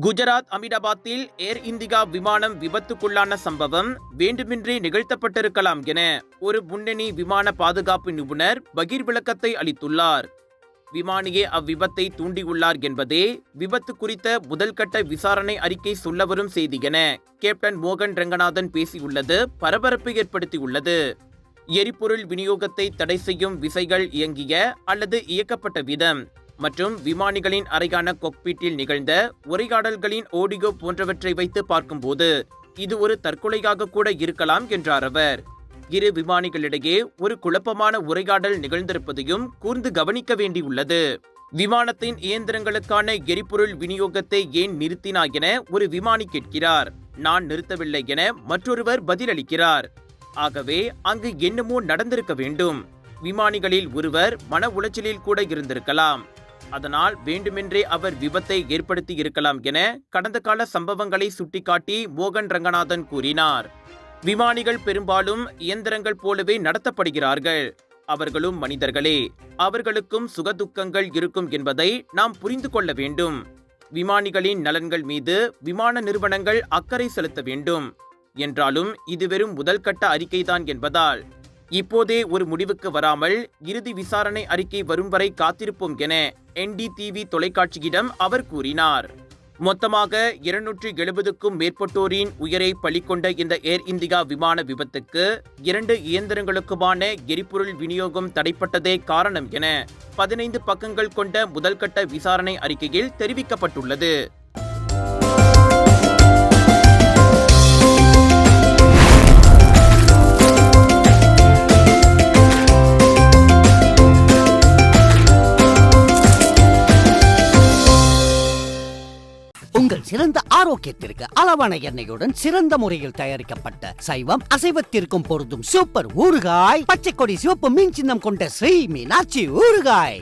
குஜராத் அமிதாபாத்தில் ஏர் India விமானம் விபத்துக்குள்ளான சம்பவம் வேண்டுமென்றே நிகழ்த்தப்பட்டிருக்கலாம் என ஒரு முன்னணி விமான பாதுகாப்பு நிபுணர் பகீர் விளக்கத்தை அளித்துள்ளார். விமானியே அவ்விபத்தை தூண்டியுள்ளார் என்பதே விபத்து குறித்த முதல்கட்ட விசாரணை அறிக்கை சொல்லவரும் செய்தி என கேப்டன் மோகன் ரங்கநாதன் பேசியுள்ளது பரபரப்பை ஏற்படுத்தியுள்ளது. எரிபொருள் விநியோகத்தை தடை செய்யும் விசைகள் இயங்கிய அல்லது இயக்கப்பட்ட விதம் மற்றும் விமானிகளின் அறையான கொக்பீட்டில் நிகழ்ந்த உரையாடல்களின் ஆடியோ போன்றவற்றை வைத்து பார்க்கும்போது இது ஒரு தற்கொலையாக கூட இருக்கலாம் என்றார் அவர். இரு விமானிகளிடையே ஒரு குழப்பமான உரையாடல் நிகழ்ந்திருப்பதையும் கூர்ந்து கவனிக்க வேண்டியுள்ளது. விமானத்தின் இயந்திரங்களுக்கான எரிபொருள் விநியோகத்தை ஏன் நிறுத்தினாய் என ஒரு விமானி கேட்கிறார். நான் நிறுத்தவில்லை என மற்றொருவர் பதிலளிக்கிறார். ஆகவே அங்கு என்னமோ நடந்திருக்க வேண்டும். விமானிகளில் ஒருவர் மன உளைச்சலில் கூட இருந்திருக்கலாம். அதனால் வேண்டுமென்றே அவர் விபத்தை ஏற்படுத்தி இருக்கலாம் என கடந்த கால சம்பவங்களை சுட்டிக்காட்டி மோகன் ரங்கநாதன் கூறினார். விமானிகள் பெரும்பாலும் இயந்திரங்கள் போலவே நடத்தப்படுகிறார்கள். அவர்களும் மனிதர்களே. அவர்களுக்கும் சுகதுக்கங்கள் இருக்கும் என்பதை நாம் புரிந்து கொள்ள வேண்டும். விமானிகளின் நலன்கள் மீது விமான நிறுவனங்கள் அக்கறை செலுத்த வேண்டும். என்றாலும் இது வெறும் முதல்கட்ட அறிக்கைதான் என்பதால் இப்போதே ஒரு முடிவுக்கு வராமல் இறுதி விசாரணை அறிக்கை வரும் வரை காத்திருப்போம் என NDTV தொலைக்காட்சியிடம் அவர் கூறினார். மொத்தமாக 270க்கும் மேற்பட்டோரின் உயிரை பலிகொண்ட இந்த ஏர் இந்தியா விமான விபத்துக்கு 2 இயந்திரங்களுக்குமான எரிபொருள் விநியோகம் தடைப்பட்டதே காரணம் என 15 பக்கங்கள் கொண்ட முதல்கட்ட விசாரணை அறிக்கையில் தெரிவிக்கப்பட்டுள்ளது. உங்கள் சிறந்த ஆரோக்கியத்திற்கு அளவான எண்ணெயுடன் சிறந்த முறையில் தயாரிக்கப்பட்ட சைவம் அசைவத்திற்கும் பொருந்தும் சூப்பர் ஊறுகாய், பச்சை கொடி சிவப்பு மீன் சின்னம் கொண்ட ஸ்ரீ மீனாட்சி ஊறுகாய்.